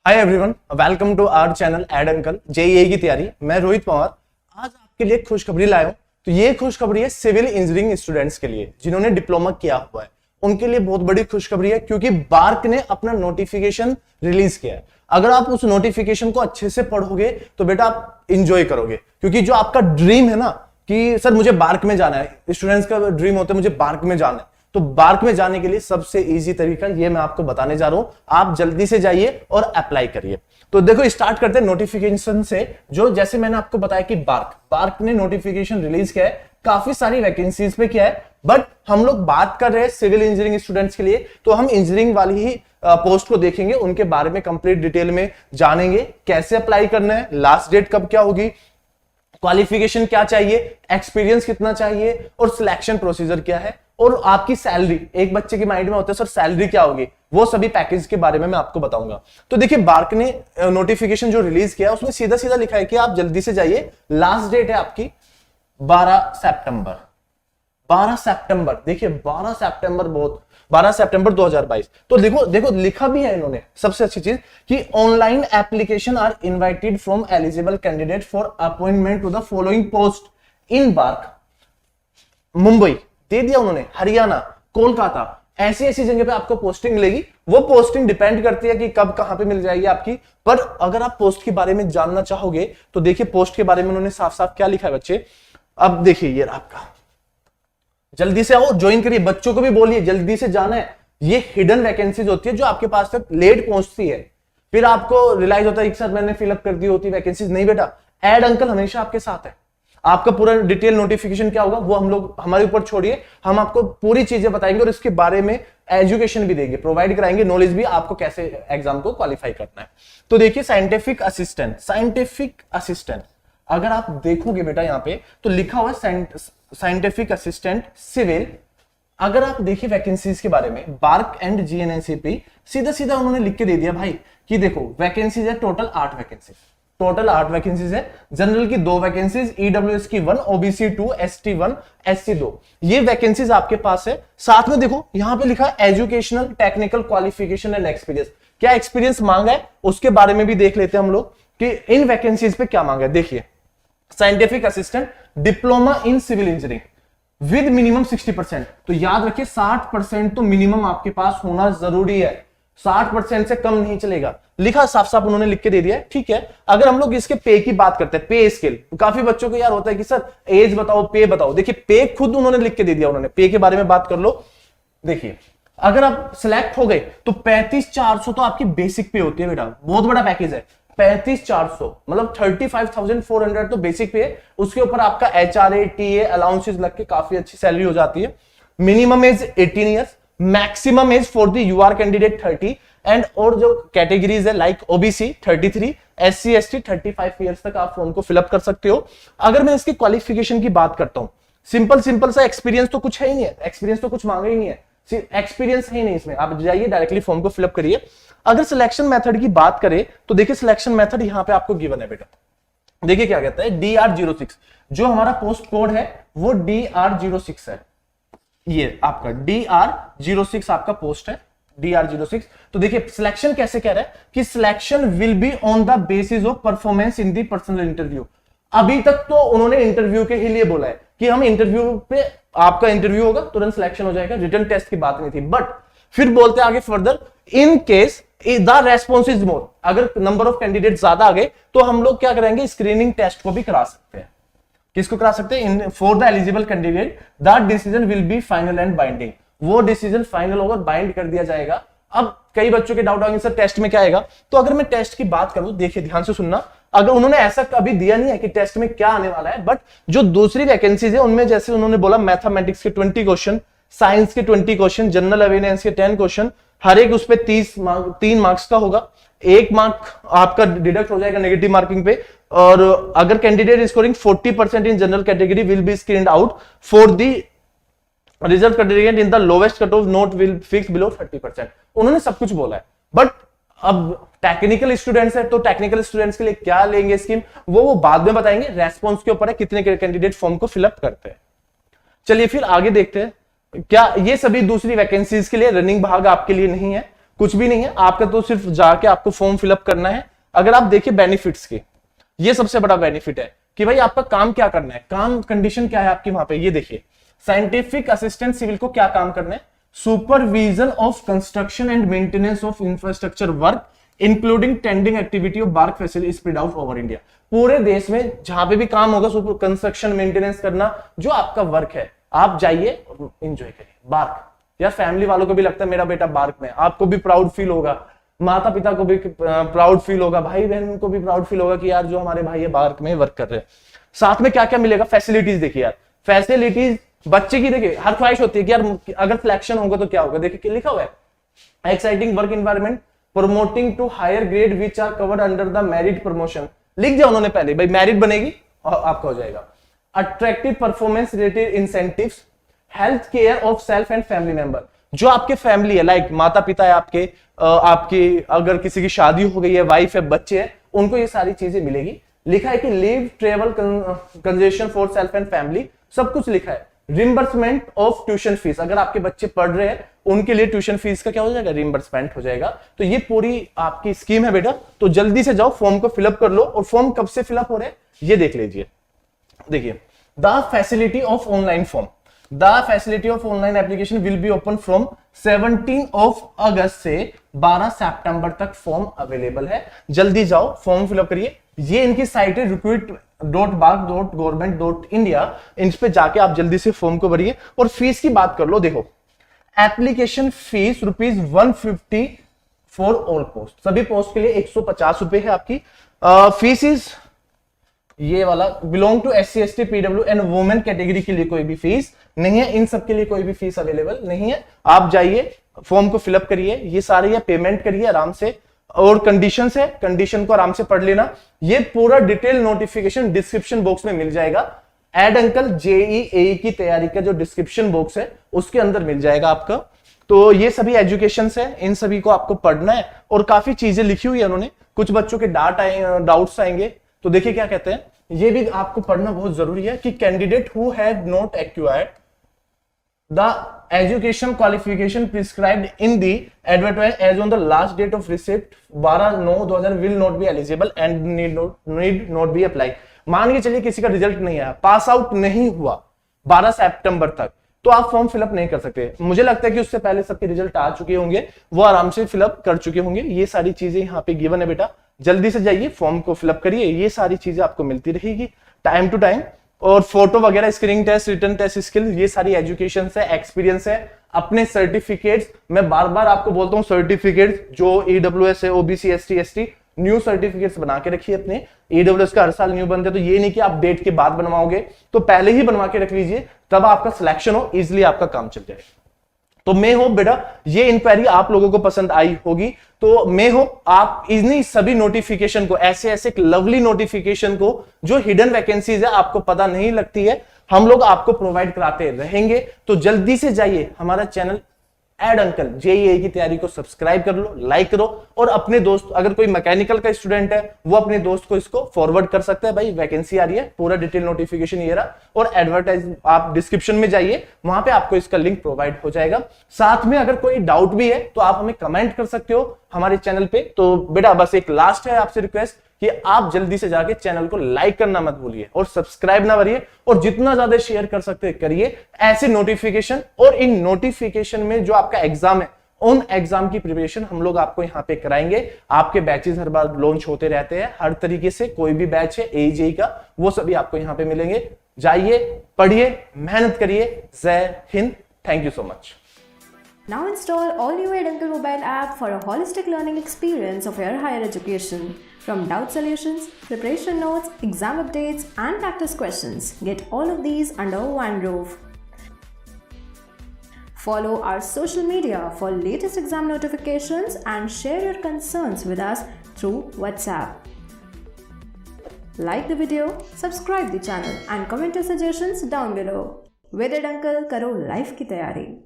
Hi everyone, welcome to our channel Ed Uncle JEE की तैयारी। मैं रोहित पवार आज आपके लिए खुशखबरी लाया हूं। तो ये खुशखबरी है सिविल इंजीनियरिंग स्टूडेंट्स के लिए जिन्होंने डिप्लोमा किया हुआ है, उनके लिए बहुत बड़ी खुशखबरी है क्योंकि बार्क ने अपना नोटिफिकेशन रिलीज किया है। अगर आप उस नोटिफिकेशन को अच्छे से पढ़ोगे तो बेटा आप इंजॉय करोगे, क्योंकि जो आपका ड्रीम है ना कि सर मुझे बार्क में जाना है, स्टूडेंट्स का ड्रीम होता है मुझे बार्क में जाना है, तो बार्क में जाने के लिए सबसे इजी तरीका ये मैं आपको बताने जा रहा हूं। आप जल्दी से जाइए और अप्लाई करिए। तो देखो स्टार्ट करते हैं नोटिफिकेशन से। जो जैसे मैंने आपको बताया कि बार्क ने नोटिफिकेशन रिलीज किया है, काफी सारी वैकेंसीज पे किया है, बट हम लोग बात कर रहे हैं सिविल इंजीनियरिंग स्टूडेंट्स के लिए, तो हम इंजीनियरिंग वाली ही पोस्ट को देखेंगे, उनके बारे में कंप्लीट डिटेल में जानेंगे, कैसे अप्लाई करना है, लास्ट डेट कब क्या होगी, क्वालिफिकेशन क्या चाहिए, एक्सपीरियंस कितना चाहिए और सिलेक्शन प्रोसीजर क्या है, और आपकी सैलरी। एक बच्चे के माइंड में होता है सर सैलरी क्या होगी, वो सभी पैकेज के बारे में मैं आपको बताऊंगा। तो देखिए बार्क ने नोटिफिकेशन जो रिलीज किया उसमें सीधा सीधा लिखा है कि आप जल्दी से जाइए। लास्ट डेट है आपकी 12 सितंबर। 12 सितंबर, देखिए 12 सितंबर 2022। तो देखो देखो लिखा भी है इन्होंने, सबसे अच्छी चीज कि online application are invited from eligible candidate for appointment to the following post in BARC. Mumbai दे दिया उन्होंने, हरियाणा, कोलकाता, ऐसी ऐसी जगह पे आपको पोस्टिंग मिलेगी। वो पोस्टिंग डिपेंड करती है कि कब कहां पे मिल जाएगी आपकी, पर अगर आप पोस्ट के बारे में जानना चाहोगे तो देखिए पोस्ट के बारे में उन्होंने साफ साफ क्या लिखा है बच्चे। अब देखिए ये आपका, जल्दी से आओ ज्वाइन करिए, बच्चों को भी बोलिए जल्दी से जाना है। ये हिडन वैकेंसीज होती है जो आपके पास तक लेट पहुंचती है, फिर आपको रियलाइज होता है कि सर मैंने फिलअप कर दी होती वैकेंसीज। नहीं बेटा, एड अंकल हमेशा आपके साथ है। आपका पूरा डिटेल नोटिफिकेशन क्या होगा वो हम लोग हमारे ऊपर छोड़िए, हम आपको पूरी चीजें बताएंगे और इसके बारे में एजुकेशन भी देंगे, प्रोवाइड कराएंगे, नॉलेज भी आपको कैसे एग्जाम को क्वालिफाई करना है। तो देखिए साइंटिफिक असिस्टेंट अगर आप देखोगे बेटा यहाँ पे तो लिखा हुआ है साइंटिफिक असिस्टेंट सिविल। अगर आप देखिए वैकेंसीज के बारे में, बार्क एंड जीएनएनसीपी सीधा सीधा उन्होंने लिख के दे दिया भाई कि देखो वैकेंसीज है टोटल 8 वैकेंसीज है। जनरल की 2 वैकेंसीज, ईडब्ल्यूएस की 1, ओबीसी 2, एसटी 1, एससी 2, ये वैकेंसीज आपके पास है। साथ में देखो यहां पे लिखा educational, technical qualification and experience. क्या एक्सपीरियंस मांगा है उसके बारे में भी देख लेते हैं हम लोग कि इन वैकेंसीज पे क्या मांगा है। देखिए scientific assistant diploma in civil engineering with minimum 60%। तो याद रखिए 60% तो मिनिमम आपके पास होना जरूरी है, 60% से कम नहीं चलेगा। लिखा साफ साफ उन्होंने लिख के दे दिया है, ठीक है। अगर हम लोग इसके पे की बात करते हैं, पे स्केल, काफी बच्चों को यार होता है कि सर एज बताओ, पे बताओ। देखिए पे खुद उन्होंने लिख के दे दिया, उन्होंने पे के बारे में बात कर लो। देखिए अगर आप सिलेक्ट हो गए तो 35,400 तो आपकी बेसिक पे होती है बेटा, बहुत बड़ा पैकेज है। 35,400 मतलब 35,400 तो बेसिक पे है, उसके ऊपर आपका एचआरए, टीए, अलाउंसेस लग के काफी अच्छी सैलरी हो जाती है। Minimum age 18 years, maximum age for the UR candidate 30 and और जो कैटेगरीज है like OBC 33, SC ST 35 years तक आप फॉर्म को फिलअप कर सकते हो। अगर मैं इसकी क्वालिफिकेशन की बात करता हूं, सिंपल सा एक्सपीरियंस तो कुछ है ही नहीं है, एक्सपीरियंस तो कुछ मांगा ही नहीं है, एक्सपीरियंस है ही नहीं इसमें। आप जाइए डायरेक्टली फॉर्म को फिलअप करिए। अगर सिलेक्शन मेथड की बात करें तो देखिए सिलेक्शन मेथड यहां पे आपको गिवन है बेटा। देखिए क्या कहता है, DR06 जो हमारा पोस्ट कोड है वो DR06 है। ये आपका DR06 आपका पोस्ट है, DR06। तो देखिए सिलेक्शन कैसे कह रहा है कि selection will be on the basis of performance in the personal interview. अभी तक तो उन्होंने इंटरव्यू के ही लिए बोला है कि हम इंटरव्यू पे, आपका इंटरव्यू होगा तुरंत सिलेक्शन हो जाएगा, रिटन टेस्ट की बात नहीं थी। बट फिर बोलते आगे further, in case the response is more, अगर नंबर ऑफ कैंडिडेट ज्यादा आ गए तो हम लोग क्या करेंगे, स्क्रीनिंग टेस्ट को भी करा सकते हैं। किसको करा सकते हैं, for the eligible candidate the decision will be final and binding. वो डिसीजन फाइनल होगा, बाइंड कर दिया जाएगा। अब कई बच्चों के डाउट आएंगे सर टेस्ट में क्या आएगा, तो अगर मैं टेस्ट की बात करूं, देखिए ध्यान से सुनना, अगर उन्होंने ऐसा कभी दिया नहीं है कि टेस्ट में क्या आने वाला है, बट जो दूसरी वैकेंसीज है उनमें जैसे उन्होंने बोला मैथमेटिक्स के 20 क्वेश्चन, साइंस के 20 क्वेश्चन, जनरल अवेयरनेस के 10 क्वेश्चन, हर एक उस पर 3 मार्क्स का होगा। 1 मार्क आपका डिडक्ट हो जाएगा नेगेटिव मार्किंग पे। और अगर candidate scoring 40% in general category will be screened out for the reserve category in the lowest cut off note will fix below 30%। उन्होंने सब कुछ बोला है, बट अब टेक्निकल स्टूडेंट्स है तो टेक्निकल स्टूडेंट्स के लिए क्या लेंगे स्कीम, वो बाद में बताएंगे। रेस्पॉन्स के ऊपर है कितने कैंडिडेट फॉर्म को फिलअप करते हैं। चलिए फिर आगे देखते हैं, क्या ये सभी दूसरी वैकेंसीज के लिए रनिंग भाग आपके लिए नहीं है, कुछ भी नहीं है आपका, तो सिर्फ जाके आपको फॉर्म फिलअप करना है। अगर आप देखिए बेनिफिट्स के, ये सबसे बड़ा बेनिफिट है कि भाई आपका काम क्या करना है, काम कंडीशन क्या है आपकी वहां पे, ये देखिए साइंटिफिक असिस्टेंट सिविल को क्या काम करना है, supervision of construction and maintenance of infrastructure work including tending activity of BARC facility spread out over India. पूरे देश में जहां पे भी काम होगा सुपर कंस्ट्रक्शन मेंटेनेंस करना, जो आपका वर्क है आप जाइए और एंजॉय करिए। बार्क यार फैमिली वालों को भी लगता है मेरा बेटा बार्क में, आपको भी प्राउड फील होगा, माता पिता को भी प्राउड फील होगा, भाई बहन को भी प्राउड फील होगा कि यार जो हमारे भाई है बार्क में वर्क कर रहे हैं। साथ में क्या क्या मिलेगा, फैसिलिटीज देखिए यार, फैसिलिटीज बच्चे की देखिए हर ख्वाहिश होती है कि यार अगर सिलेक्शन होगा तो क्या होगा, देखिए लिखा हुआ है exciting work environment promoting to higher grade which are covered under the merit promotion, लिख दिया उन्होंने पहले, भाई मेरिट बनेगी और आपका हो जाएगा। Attractive performance related incentives, health care of self and family member, जो आपके फैमिली है लाइक माता पिता है आपके, आपकी अगर किसी की शादी हो गई है, वाइफ है, बच्चे हैं, उनको ये सारी चीजें मिलेगी। लिखा है कि leave travel congestion for self and family, सब कुछ लिखा है। रिम्बर्समेंट ऑफ ट्यूशन फीस, अगर आपके बच्चे पढ़ रहे हैं उनके लिए ट्यूशन फीस का क्या हो जाएगा, रिम्बर्समेंट हो जाएगा। तो ये पूरी आपकी स्कीम है बेटा, तो जल्दी से जाओ फॉर्म को फिलअप कर लो। और फॉर्म कब से फिलअप हो रहे हैं ये देख लीजिए, देखिए the facility of online form, the facility of online application will be open from 17 अगस्त से 12 सितंबर तक फॉर्म अवेलेबल है। जल्दी जाओ फॉर्म फिलअप करिए। ये इनकी साइट है recruit.bark.government.india, इन पे जाके आप जल्दी से फॉर्म को भरिए। और फीस की बात कर लो, देखो application fees ₹150 for all post, सभी पोस्ट के लिए 150 रुपए है आपकी। फीस इज ये वाला belong to SC ST PW and women category के लिए कोई भी फीस नहीं है, इन सब के लिए कोई भी फीस अवेलेबल नहीं है। आप जाइए फॉर्म को फिलअप करिए, ये सारे पेमेंट करिए आराम से, और कंडीशन है, कंडीशन को आराम से पढ़ लेना। ये पूरा डिटेल नोटिफिकेशन डिस्क्रिप्शन बॉक्स में मिल जाएगा। एड अंकल JEE AE की तैयारी का जो डिस्क्रिप्शन बॉक्स है उसके अंदर मिल जाएगा आपका। तो ये सभी एजुकेशन है, इन सभी को आपको पढ़ना है, और काफी चीजें लिखी हुई है उन्होंने। कुछ बच्चों के डाउट्स आएंगे, तो देखिए क्या कहते हैं, ये भी आपको पढ़ना बहुत जरूरी है कि candidate who have not acquired the education qualification prescribed in the advertise age on the last date of receipt 12/9/2000 will not be eligible and need not be apply. मान के चलिए किसी का रिजल्ट नहीं आया, पास आउट नहीं हुआ 12 सितंबर तक, तो आप फॉर्म फिलअप नहीं कर सकते। मुझे लगता है कि उससे पहले सबके रिजल्ट आ चुके होंगे, वो आराम से फिलअप कर चुके होंगे। ये सारी चीजें यहाँ पे गिवन है बेटा, जल्दी से जाइए फॉर्म को फिलअप करिए, ये सारी चीजें आपको मिलती रहेगी टाइम टू टाइम। और फोटो वगैरह, screening test, written test, skill, ये सारी एजुकेशन है, एक्सपीरियंस है, अपने सर्टिफिकेट्स, मैं बार बार आपको बोलता हूँ सर्टिफिकेट्स जो EWS है, OBC ST ST, new certificates बना के रखिए अपने। EWS का हर साल न्यू बनते हैं, तो ये नहीं कि आप डेट के बाद बनवाओगे, तो पहले ही बनवा के रख लीजिए, तब आपका सिलेक्शन हो, इजिली आपका काम चल जाए। तो मैं होप बेटा ये इंक्वायरी आप लोगों को पसंद आई होगी। तो मैं होप आप इन्हीं सभी नोटिफिकेशन को, ऐसे ऐसे लवली नोटिफिकेशन को, जो हिडन वैकेंसीज है आपको पता नहीं लगती है, हम लोग आपको प्रोवाइड कराते रहेंगे। तो जल्दी से जाइए हमारा चैनल एड अंकल JEE की तैयारी को सब्सक्राइब कर लो, लाइक करो, और अपने दोस्त, अगर कोई मैकेनिकल का स्टूडेंट है वो अपने दोस्त को इसको फॉरवर्ड कर सकता है, भाई वैकेंसी आ रही है, पूरा डिटेल नोटिफिकेशन ये रहा। और एडवर्टाइज आप डिस्क्रिप्शन में जाइए, वहां पे आपको इसका लिंक प्रोवाइड हो जाएगा। साथ में अगर कोई डाउट भी है तो आप हमें कमेंट कर सकते हो हमारे चैनल पे। तो बेटा बस एक लास्ट है आपसे रिक्वेस्ट कि आप जल्दी से जाके चैनल को लाइक करना मत भूलिए और सब्सक्राइब ना करिए, और जितना ज्यादा शेयर कर सकते हैं करिए ऐसे नोटिफिकेशन। और इन नोटिफिकेशन में जो आपका एग्जाम है, उन एग्जाम की प्रिपरेशन हम लोग आपको यहाँ पे कराएंगे। आपके बैचेस हर बार लॉन्च होते रहते हैं, हर तरीके से कोई भी बैच है AE का, वो सभी आपको यहाँ पे मिलेंगे। जाइए, पढ़िए, मेहनत करिए। जय Hind, thank you so much. Now install all new Ed Uncle mobile app for a holistic learning experience of your higher education. From doubt solutions, preparation notes, exam updates, and practice questions, get all of these under one roof. Follow our social media for latest exam notifications and share your concerns with us through WhatsApp. Like the video, subscribe the channel, and comment your suggestions down below. With Ed Uncle, करो life की तैयारी।